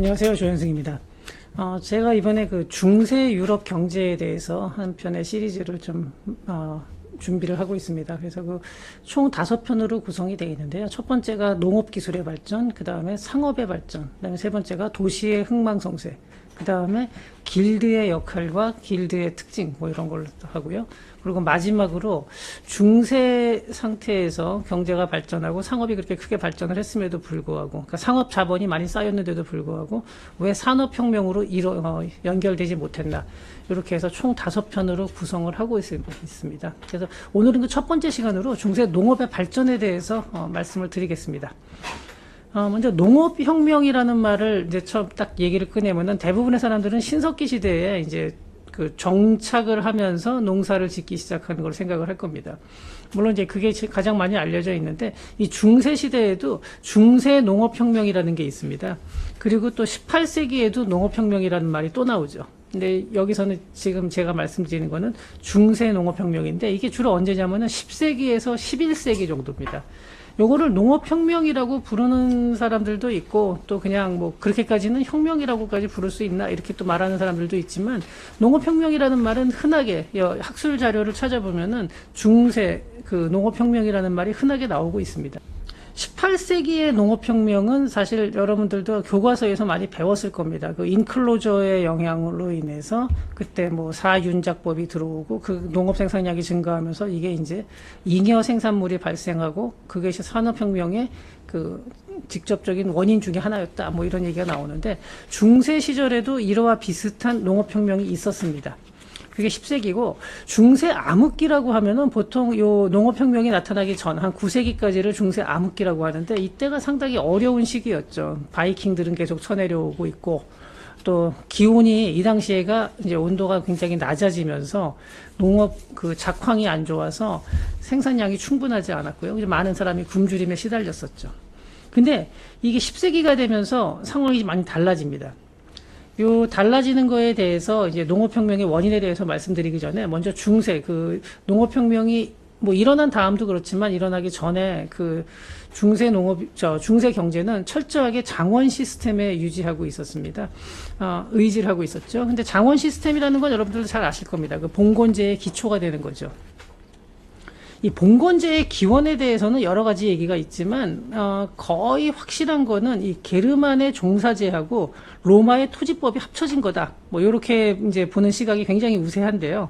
안녕하세요. 조현승입니다. 제가 이번에 그 중세 유럽 경제에 대해서 한 편의 시리즈를 좀 준비를 하고 있습니다. 그래서 그 총 5편으로 구성이 되어 있는데요. 첫 번째가 농업 기술의 발전, 그 다음에 상업의 발전, 그 다음에 세 번째가 도시의 흥망성쇠, 그 다음에 길드의 역할과 길드의 특징, 뭐 이런 걸 하고요. 그리고 마지막으로 중세 상태에서 경제가 발전하고 상업이 그렇게 크게 발전을 했음에도 불구하고, 그러니까 상업 자본이 많이 쌓였는데도 불구하고 왜 산업혁명으로 연결되지 못했나, 이렇게 해서 총 5편으로 구성을 하고 있습니다. 그래서 오늘은 그 첫 번째 시간으로 중세 농업의 발전에 대해서 말씀을 드리겠습니다. 먼저 농업혁명이라는 말을 이제 처음 딱 얘기를 꺼내면은 대부분의 사람들은 신석기 시대에 이제 그 정착을 하면서 농사를 짓기 시작하는 걸 생각을 할 겁니다. 물론 이제 그게 가장 많이 알려져 있는데, 이 중세 시대에도 중세 농업혁명이라는 게 있습니다. 그리고 또 18세기에도 농업혁명이라는 말이 또 나오죠. 근데 여기서는 지금 제가 말씀드리는 거는 중세 농업혁명인데, 이게 주로 언제냐면은 10세기에서 11세기 정도입니다. 요거를 농업혁명이라고 부르는 사람들도 있고, 또 그냥 뭐 그렇게까지는 혁명이라고까지 부를 수 있나, 이렇게 또 말하는 사람들도 있지만, 농업혁명이라는 말은 흔하게 학술 자료를 찾아보면은 중세 그 농업혁명이라는 말이 흔하게 나오고 있습니다. 18세기의 농업혁명은 사실 여러분들도 교과서에서 많이 배웠을 겁니다. 그 인클로저의 영향으로 인해서 그때 뭐 사윤작법이 들어오고 그 농업 생산량이 증가하면서 이게 이제 잉여 생산물이 발생하고 그것이 산업혁명의 그 직접적인 원인 중에 하나였다, 뭐 이런 얘기가 나오는데, 중세 시절에도 이러와 비슷한 농업혁명이 있었습니다. 그게 10세기고, 중세 암흑기라고 하면은 보통 요 농업혁명이 나타나기 전 한 9세기까지를 중세 암흑기라고 하는데, 이때가 상당히 어려운 시기였죠. 바이킹들은 계속 쳐내려오고 있고, 또 기온이 이 당시에가 이제 온도가 굉장히 낮아지면서 농업 그 작황이 안 좋아서 생산량이 충분하지 않았고요. 많은 사람이 굶주림에 시달렸었죠. 근데 이게 10세기가 되면서 상황이 많이 달라집니다. 요 달라지는 거에 대해서 이제 농업혁명의 원인에 대해서 말씀드리기 전에 먼저 중세 그 농업혁명이 뭐 일어난 다음도 그렇지만 일어나기 전에 그 중세 중세 경제는 철저하게 장원 시스템에 유지하고 있었습니다. 의지를 하고 있었죠. 근데 장원 시스템이라는 건 여러분들도 잘 아실 겁니다. 그 봉건제의 기초가 되는 거죠. 이 봉건제의 기원에 대해서는 여러 가지 얘기가 있지만 거의 확실한 거는 이 게르만의 종사제하고 로마의 토지법이 합쳐진 거다, 뭐 이렇게 이제 보는 시각이 굉장히 우세한데요.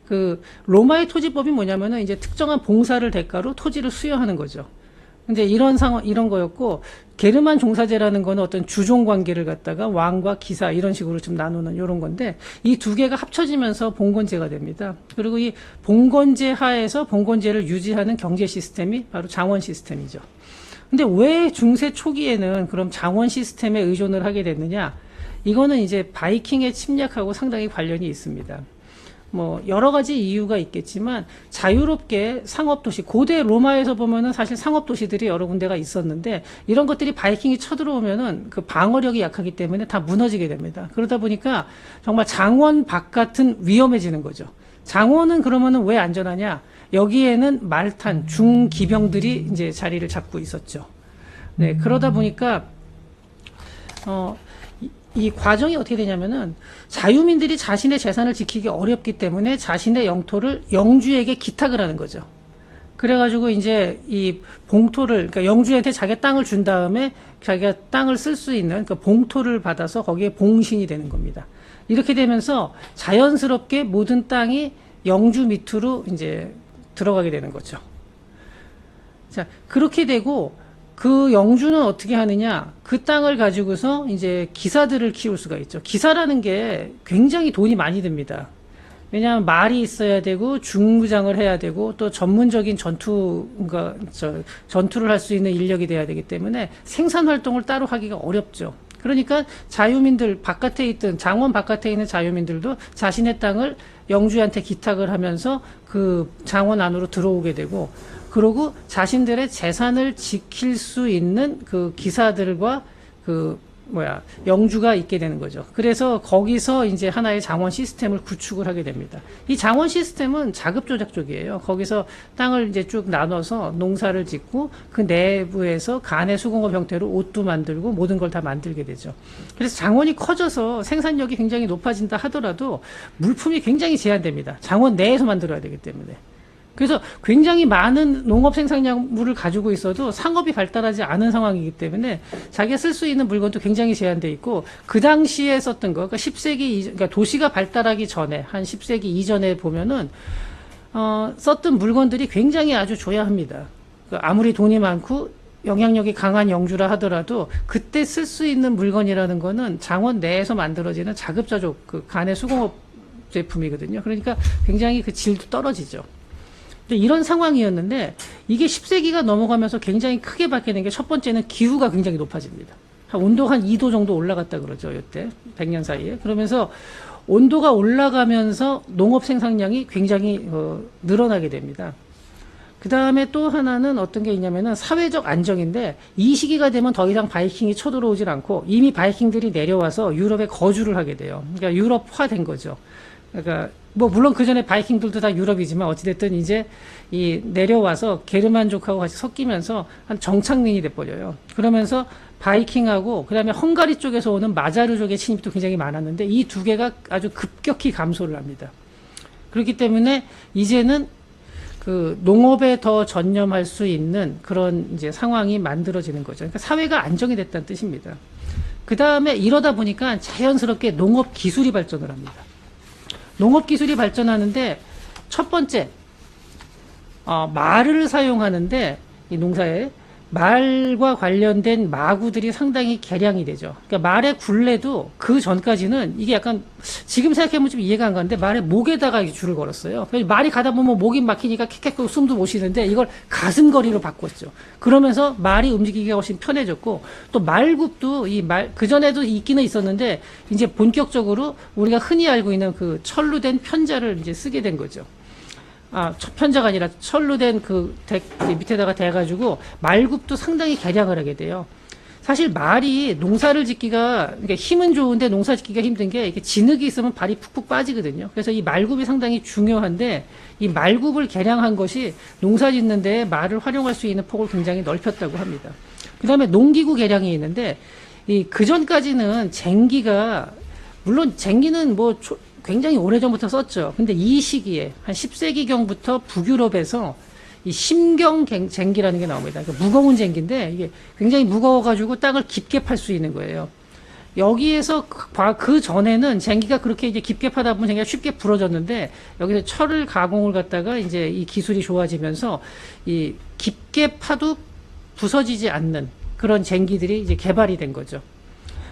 그 로마의 토지법이 뭐냐면은 이제 특정한 봉사를 대가로 토지를 수여하는 거죠. 근데 이런 거였고, 게르만 종사제라는 거는 어떤 주종 관계를 갖다가 왕과 기사 이런 식으로 좀 나누는 이런 건데, 이 두 개가 합쳐지면서 봉건제가 됩니다. 그리고 이 봉건제 하에서 봉건제를 유지하는 경제 시스템이 바로 장원 시스템이죠. 근데 왜 중세 초기에는 그럼 장원 시스템에 의존을 하게 됐느냐? 이거는 이제 바이킹의 침략하고 상당히 관련이 있습니다. 뭐 여러 가지 이유가 있겠지만 자유롭게 상업도시, 고대 로마에서 보면은 사실 상업도시들이 여러 군데가 있었는데, 이런 것들이 바이킹이 쳐들어오면은 그 방어력이 약하기 때문에 다 무너지게 됩니다. 그러다 보니까 정말 장원 바깥은 위험해지는 거죠. 장원은 그러면은 왜 안전하냐? 여기에는 말탄 중기병들이 이제 자리를 잡고 있었죠. 네, 그러다 보니까 이 과정이 어떻게 되냐면은 자유민들이 자신의 재산을 지키기 어렵기 때문에 자신의 영토를 영주에게 기탁을 하는 거죠. 그래가지고 이제 이 봉토를, 그러니까 영주한테 자기 땅을 준 다음에 자기가 땅을 쓸 수 있는 그 봉토를 받아서 거기에 봉신이 되는 겁니다. 이렇게 되면서 자연스럽게 모든 땅이 영주 밑으로 이제 들어가게 되는 거죠. 자, 그렇게 되고, 그 영주는 어떻게 하느냐? 그 땅을 가지고서 이제 기사들을 키울 수가 있죠. 기사라는 게 굉장히 돈이 많이 듭니다. 왜냐하면 말이 있어야 되고 중무장을 해야 되고 또 전문적인 전투를 할 수 있는 인력이 돼야 되기 때문에 생산 활동을 따로 하기가 어렵죠. 그러니까 자유민들 바깥에 있던, 장원 바깥에 있는 자유민들도 자신의 땅을 영주한테 기탁을 하면서 그 장원 안으로 들어오게 되고, 그리고 자신들의 재산을 지킬 수 있는 그 기사들과 그 영주가 있게 되는 거죠. 그래서 거기서 이제 하나의 장원 시스템을 구축을 하게 됩니다. 이 장원 시스템은 자급조작 쪽이에요. 거기서 땅을 이제 쭉 나눠서 농사를 짓고 그 내부에서 간의 수공업 형태로 옷도 만들고 모든 걸 다 만들게 되죠. 그래서 장원이 커져서 생산력이 굉장히 높아진다 하더라도 물품이 굉장히 제한됩니다. 장원 내에서 만들어야 되기 때문에. 그래서 굉장히 많은 농업 생산량물을 가지고 있어도 상업이 발달하지 않은 상황이기 때문에 자기가 쓸 수 있는 물건도 굉장히 제한돼 있고, 그 당시에 썼던 거, 그러니까 10세기, 그러니까 도시가 발달하기 전에, 한 10세기 이전에 보면은, 썼던 물건들이 굉장히 아주 조야합니다. 그러니까 아무리 돈이 많고 영향력이 강한 영주라 하더라도 그때 쓸 수 있는 물건이라는 거는 장원 내에서 만들어지는 자급자족, 그 간의 수공업 제품이거든요. 그러니까 굉장히 그 질도 떨어지죠. 이런 상황이었는데 이게 10세기가 넘어가면서 굉장히 크게 바뀌는 게, 첫 번째는 기후가 굉장히 높아집니다. 온도가 한 2도 정도 올라갔다 그러죠. 이때 100년 사이에. 그러면서 온도가 올라가면서 농업 생산량이 굉장히 늘어나게 됩니다. 그 다음에 또 하나는 어떤 게 있냐면은 사회적 안정인데, 이 시기가 되면 더 이상 바이킹이 쳐들어오질 않고 이미 바이킹들이 내려와서 유럽에 거주를 하게 돼요. 그러니까 유럽화된 거죠. 그러니까 뭐 물론 그 전에 바이킹들도 다 유럽이지만 어찌됐든 이제 이 내려와서 게르만족하고 같이 섞이면서 한 정착민이 돼버려요. 그러면서 바이킹하고 그다음에 헝가리 쪽에서 오는 마자르족의 침입도 굉장히 많았는데 이 두 개가 아주 급격히 감소를 합니다. 그렇기 때문에 이제는 그 농업에 더 전념할 수 있는 그런 이제 상황이 만들어지는 거죠. 그러니까 사회가 안정이 됐다는 뜻입니다. 그 다음에 이러다 보니까 자연스럽게 농업 기술이 발전을 합니다. 농업 기술이 발전하는데 첫 번째, 말을 사용하는데 이 농사에 말과 관련된 마구들이 상당히 개량이 되죠. 그러니까 말의 굴레도 그 전까지는 이게 약간 지금 생각해보면 좀 이해가 안 가는데 말의 목에다가 줄을 걸었어요. 말이 가다 보면 목이 막히니까 킥킥 숨도 못 쉬는데 이걸 가슴거리로 바꿨죠. 그러면서 말이 움직이기가 훨씬 편해졌고, 또 말굽도 그 전에도 있기는 있었는데 이제 본격적으로 우리가 흔히 알고 있는 그 철로 된 편자를 이제 쓰게 된 거죠. 편자가 아니라 철로 된 그 밑에다가 대가지고 말굽도 상당히 개량을 하게 돼요. 사실 말이 농사를 짓기가, 그러니까 힘은 좋은데 농사 짓기가 힘든 게, 이게 진흙이 있으면 발이 푹푹 빠지거든요. 그래서 이 말굽이 상당히 중요한데, 이 말굽을 개량한 것이 농사 짓는데 말을 활용할 수 있는 폭을 굉장히 넓혔다고 합니다. 그 다음에 농기구 개량이 있는데, 그 전까지는 쟁기가, 물론 쟁기는 굉장히 오래전부터 썼죠. 근데 이 시기에 한 10세기경부터 북유럽에서 이 심경 쟁기라는 게 나옵니다. 그러니까 무거운 쟁기인데 이게 굉장히 무거워가지고 땅을 깊게 팔 수 있는 거예요. 여기에서 그 전에는 쟁기가 그렇게 이제 깊게 파다 보면 쟁기가 쉽게 부러졌는데, 여기서 철을 가공을 갖다가 이제 이 기술이 좋아지면서 이 깊게 파도 부서지지 않는 그런 쟁기들이 이제 개발이 된 거죠.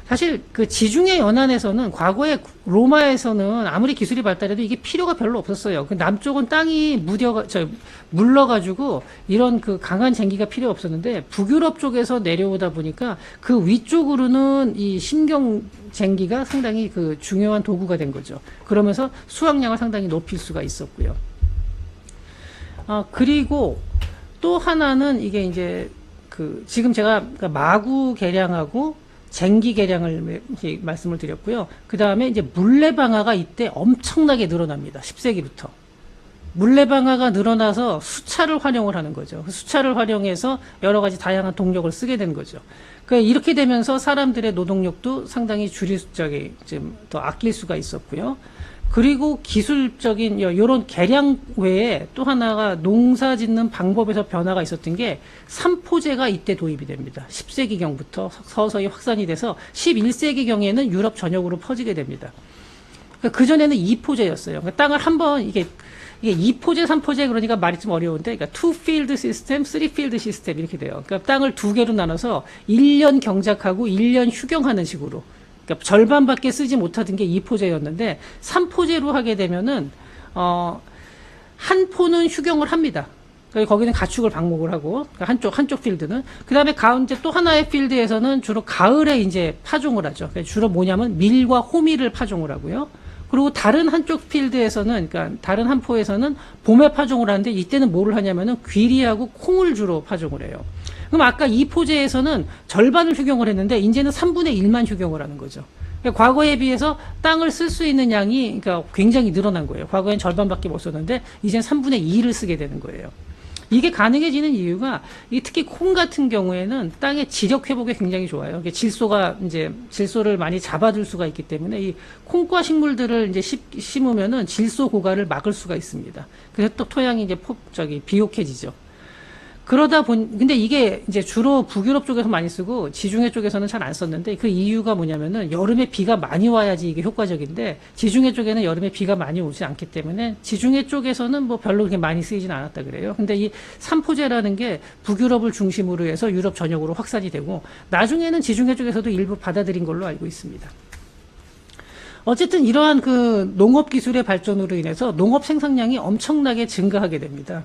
사실 그 지중해 연안에서는, 과거에 로마에서는 아무리 기술이 발달해도 이게 필요가 별로 없었어요. 그 남쪽은 땅이 물러가지고 이런 그 강한 쟁기가 필요 없었는데, 북유럽 쪽에서 내려오다 보니까 그 위쪽으로는 이 심경 쟁기가 상당히 그 중요한 도구가 된 거죠. 그러면서 수확량을 상당히 높일 수가 있었고요. 그리고 또 하나는 이게 이제 지금 제가 마구 개량하고 쟁기 개량을 말씀을 드렸고요. 그 다음에 이제 물레방아가 이때 엄청나게 늘어납니다. 10세기부터. 물레방아가 늘어나서 수차를 활용을 하는 거죠. 수차를 활용해서 여러 가지 다양한 동력을 쓰게 된 거죠. 그러니까 이렇게 되면서 사람들의 노동력도 상당히 좀 더 아낄 수가 있었고요. 그리고 기술적인 이런 개량 외에 또 하나가 농사 짓는 방법에서 변화가 있었던 게 삼포제가 이때 도입이 됩니다. 10세기경부터 서서히 확산이 돼서 11세기경에는 유럽 전역으로 퍼지게 됩니다. 그전에는 2포제였어요. 그러니까 땅을 한번 이게 2포제, 3포제 그러니까 말이 좀 어려운데, 그러니까 2필드 시스템, 3필드 시스템 이렇게 돼요. 그러니까 땅을 두 개로 나눠서 1년 경작하고 1년 휴경하는 식으로. 그러니까 절반밖에 쓰지 못하던 게 2포제였는데 3포제로 하게 되면은 한 포는 휴경을 합니다. 그러니까 거기는 가축을 방목을 하고, 그러니까 한쪽 필드는, 그다음에 가운데 또 하나의 필드에서는 주로 가을에 이제 파종을 하죠. 그러니까 주로 뭐냐면 밀과 호미를 파종을 하고요. 그리고 다른 한쪽 필드에서는, 그러니까 다른 한 포에서는 봄에 파종을 하는데 이때는 뭐를 하냐면은 귀리하고 콩을 주로 파종을 해요. 그럼 아까 이 포제에서는 절반을 휴경을 했는데 이제는 3분의 1만 휴경을 하는 거죠. 그러니까 과거에 비해서 땅을 쓸 수 있는 양이 그러니까 굉장히 늘어난 거예요. 과거엔 절반밖에 못 썼는데 이제는 3분의 2를 쓰게 되는 거예요. 이게 가능해지는 이유가 특히 콩 같은 경우에는 땅의 지력 회복에 굉장히 좋아요. 질소를 많이 잡아줄 수가 있기 때문에 이 콩과 식물들을 이제 심으면은 질소 고갈을 막을 수가 있습니다. 그래서 또 토양이 이제 비옥해지죠. 근데 이게 이제 주로 북유럽 쪽에서 많이 쓰고 지중해 쪽에서는 잘 안 썼는데 그 이유가 뭐냐면은 여름에 비가 많이 와야지 이게 효과적인데 지중해 쪽에는 여름에 비가 많이 오지 않기 때문에 지중해 쪽에서는 뭐 별로 그렇게 많이 쓰이진 않았다 그래요. 근데 이 삼포제라는 게 북유럽을 중심으로 해서 유럽 전역으로 확산이 되고 나중에는 지중해 쪽에서도 일부 받아들인 걸로 알고 있습니다. 어쨌든 이러한 그 농업 기술의 발전으로 인해서 농업 생산량이 엄청나게 증가하게 됩니다.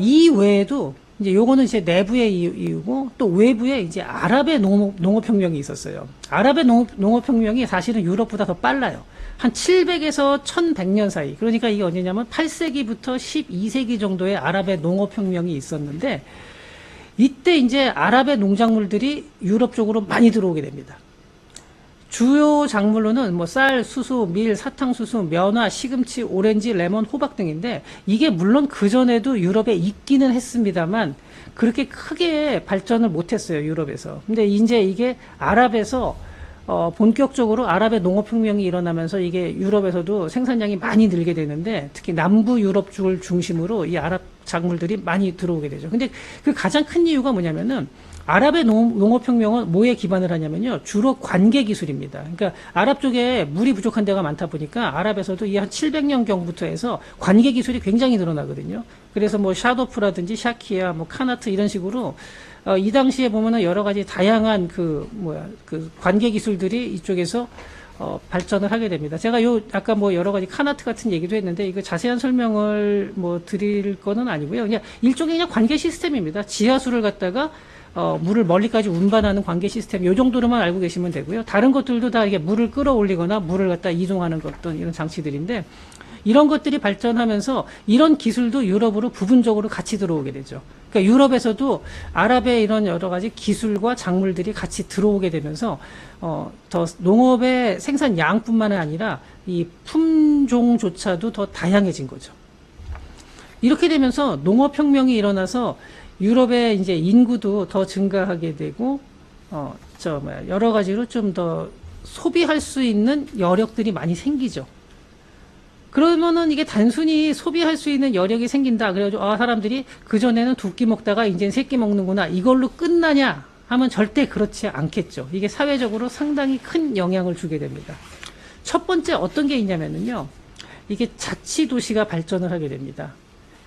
이 외에도 이제 요거는 이제 내부의 이유고 또 외부에 이제 아랍의 농업혁명이 있었어요. 아랍의 농업혁명이 사실은 유럽보다 더 빨라요. 한 700에서 1100년 사이. 그러니까 이게 언제냐면 8세기부터 12세기 정도의 아랍의 농업혁명이 있었는데 이때 이제 아랍의 농작물들이 유럽 쪽으로 많이 들어오게 됩니다. 주요 작물로는 뭐 쌀, 수수, 밀, 사탕수수, 면화, 시금치, 오렌지, 레몬, 호박 등인데 이게 물론 그전에도 유럽에 있기는 했습니다만 그렇게 크게 발전을 못했어요, 유럽에서. 근데 이제 이게 아랍에서 본격적으로 아랍의 농업혁명이 일어나면서 이게 유럽에서도 생산량이 많이 늘게 되는데 특히 남부 유럽 쪽을 중심으로 이 아랍 작물들이 많이 들어오게 되죠. 근데 그 가장 큰 이유가 뭐냐면은 아랍의 농업혁명은 뭐에 기반을 하냐면요. 주로 관계 기술입니다. 그러니까 아랍 쪽에 물이 부족한 데가 많다 보니까 아랍에서도 이 한 700년경부터 해서 관계 기술이 굉장히 늘어나거든요. 그래서 뭐 샤도프라든지 샤키야, 뭐 카나트 이런 식으로 이 당시에 보면은 여러 가지 다양한 그 관계 기술들이 이쪽에서 발전을 하게 됩니다. 제가 아까 뭐 여러 가지 카나트 같은 얘기도 했는데 이거 자세한 설명을 뭐 드릴 거는 아니고요. 그냥 일종의 그냥 관계 시스템입니다. 지하수를 갖다가 물을 멀리까지 운반하는 관계 시스템, 요 정도로만 알고 계시면 되고요. 다른 것들도 다 이게 물을 끌어올리거나 물을 갖다 이동하는 어떤 이런 장치들인데, 이런 것들이 발전하면서 이런 기술도 유럽으로 부분적으로 같이 들어오게 되죠. 그러니까 유럽에서도 아랍의 이런 여러 가지 기술과 작물들이 같이 들어오게 되면서, 더 농업의 생산량뿐만 아니라 이 품종조차도 더 다양해진 거죠. 이렇게 되면서 농업혁명이 일어나서 유럽의 이제 인구도 더 증가하게 되고, 여러 가지로 좀 더 소비할 수 있는 여력들이 많이 생기죠. 그러면은 이게 단순히 소비할 수 있는 여력이 생긴다. 그래가지고, 사람들이 그전에는 두 끼 먹다가 이제는 세 끼 먹는구나. 이걸로 끝나냐? 하면 절대 그렇지 않겠죠. 이게 사회적으로 상당히 큰 영향을 주게 됩니다. 첫 번째 어떤 게 있냐면요. 이게 자치도시가 발전을 하게 됩니다.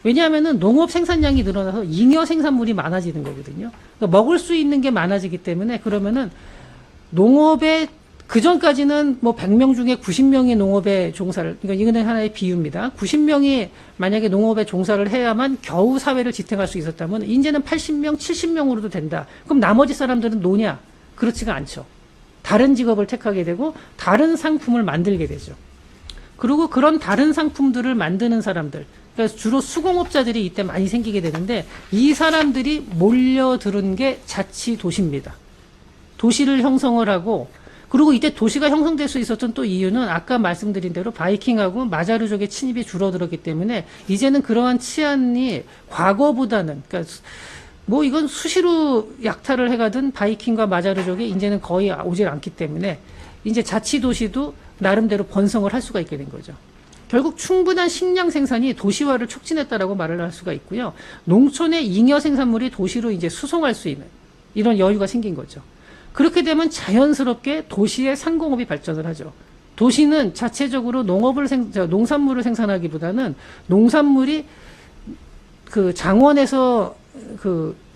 왜냐하면은 농업 생산량이 늘어나서 잉여 생산물이 많아지는 거거든요. 그러니까 먹을 수 있는 게 많아지기 때문에 그러면은 농업에 그전까지는 뭐 100명 중에 90명이 농업에 종사를, 이거는 하나의 비유입니다. 90명이 만약에 농업에 종사를 해야만 겨우 사회를 지탱할 수 있었다면 이제는 80명, 70명으로도 된다. 그럼 나머지 사람들은 노냐? 그렇지가 않죠. 다른 직업을 택하게 되고 다른 상품을 만들게 되죠. 그리고 그런 다른 상품들을 만드는 사람들, 그러니까 주로 수공업자들이 이때 많이 생기게 되는데 이 사람들이 몰려드는 게 자치도시입니다. 도시를 형성을 하고, 그리고 이때 도시가 형성될 수 있었던 또 이유는 아까 말씀드린 대로 바이킹하고 마자르족의 침입이 줄어들었기 때문에 이제는 그러한 치안이 과거보다는, 그러니까 뭐 이건 수시로 약탈을 해가든 바이킹과 마자르족이 이제는 거의 오질 않기 때문에 이제 자치도시도 나름대로 번성을 할 수가 있게 된 거죠. 결국 충분한 식량 생산이 도시화를 촉진했다라고 말을 할 수가 있고요. 농촌의 잉여 생산물이 도시로 이제 수송할 수 있는 이런 여유가 생긴 거죠. 그렇게 되면 자연스럽게 도시의 상공업이 발전을 하죠. 도시는 자체적으로 농산물을 생산하기보다는 농산물이 그 장원에서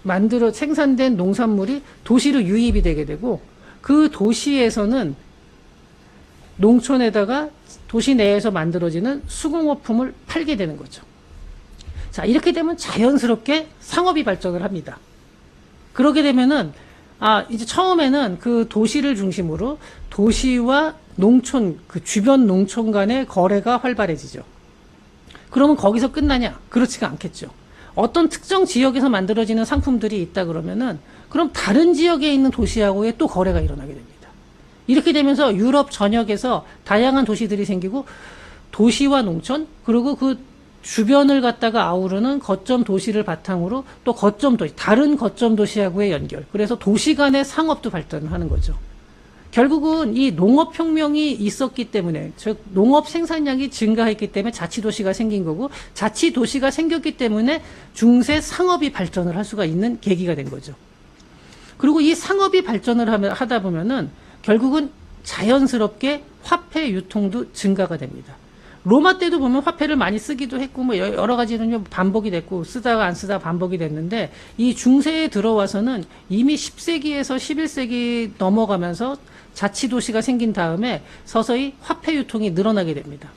만들어 생산된 농산물이 도시로 유입이 되게 되고, 그 도시에서는 농촌에다가 도시 내에서 만들어지는 수공업품을 팔게 되는 거죠. 자, 이렇게 되면 자연스럽게 상업이 발전을 합니다. 그러게 되면은, 이제 처음에는 그 도시를 중심으로 도시와 농촌, 그 주변 농촌 간의 거래가 활발해지죠. 그러면 거기서 끝나냐? 그렇지가 않겠죠. 어떤 특정 지역에서 만들어지는 상품들이 있다 그러면은 그럼 다른 지역에 있는 도시하고의 또 거래가 일어나게 됩니다. 이렇게 되면서 유럽 전역에서 다양한 도시들이 생기고 도시와 농촌 그리고 그 주변을 갖다가 아우르는 거점 도시를 바탕으로 또 거점 도시, 다른 거점 도시하고의 연결. 그래서 도시 간의 상업도 발전하는 거죠. 결국은 이 농업혁명이 있었기 때문에, 즉 농업 생산량이 증가했기 때문에 자치도시가 생긴 거고, 자치도시가 생겼기 때문에 중세 상업이 발전을 할 수가 있는 계기가 된 거죠. 그리고 이 상업이 발전을 하다 보면은 결국은 자연스럽게 화폐 유통도 증가가 됩니다. 로마 때도 보면 화폐를 많이 쓰기도 했고 뭐 여러 가지는 반복이 됐고 쓰다가 안 쓰다가 반복이 됐는데 이 중세에 들어와서는 이미 10세기에서 11세기 넘어가면서 자치도시가 생긴 다음에 서서히 화폐 유통이 늘어나게 됩니다.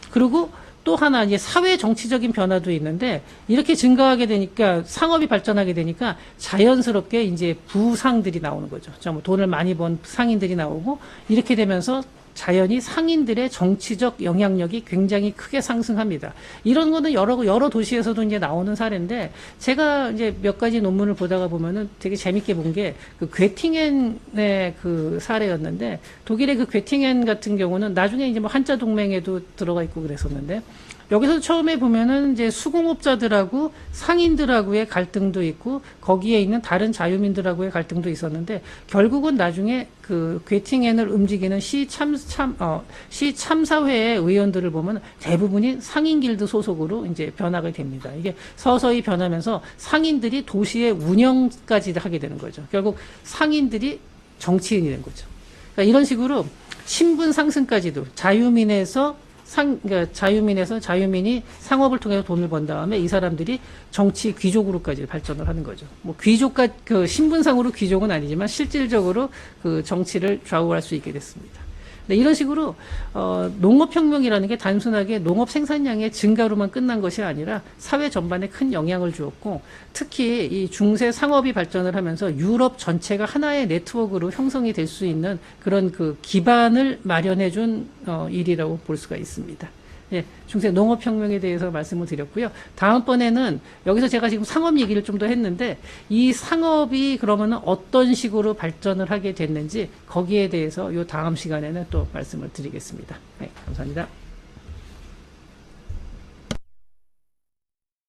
그리고 또 하나 이제 사회 정치적인 변화도 있는데 이렇게 증가하게 되니까 상업이 발전하게 되니까 자연스럽게 이제 부상들이 나오는 거죠. 뭐 돈을 많이 번 상인들이 나오고 이렇게 되면서 자연히 상인들의 정치적 영향력이 굉장히 크게 상승합니다. 이런 거는 여러 도시에서도 이제 나오는 사례인데 제가 이제 몇 가지 논문을 보다가 보면은 되게 재밌게 본 게 그 괴팅엔의 그 사례였는데 독일의 그 괴팅엔 같은 경우는 나중에 이제 뭐 한자 동맹에도 들어가 있고 그랬었는데 여기서 처음에 보면은 이제 수공업자들하고 상인들하고의 갈등도 있고 거기에 있는 다른 자유민들하고의 갈등도 있었는데 결국은 나중에 그 괴팅엔을 움직이는 시 참사회의 의원들을 보면 대부분이 상인길드 소속으로 이제 변하게 됩니다. 이게 서서히 변하면서 상인들이 도시의 운영까지 하게 되는 거죠. 결국 상인들이 정치인이 된 거죠. 그러니까 이런 식으로 신분 상승까지도 그러니까 자유민이 상업을 통해서 돈을 번 다음에 이 사람들이 정치 귀족으로까지 발전을 하는 거죠. 뭐 그 신분상으로 귀족은 아니지만 실질적으로 그 정치를 좌우할 수 있게 됐습니다. 네, 이런 식으로 농업혁명이라는 게 단순하게 농업 생산량의 증가로만 끝난 것이 아니라 사회 전반에 큰 영향을 주었고 특히 이 중세 상업이 발전을 하면서 유럽 전체가 하나의 네트워크로 형성이 될 수 있는 그런 그 기반을 마련해 준 일이라고 볼 수가 있습니다. 예, 중세 농업혁명에 대해서 말씀을 드렸고요. 다음번에는 여기서 제가 지금 상업 얘기를 좀 더 했는데 이 상업이 그러면은 어떤 식으로 발전을 하게 됐는지 거기에 대해서 요 다음 시간에는 또 말씀을 드리겠습니다. 네, 감사합니다.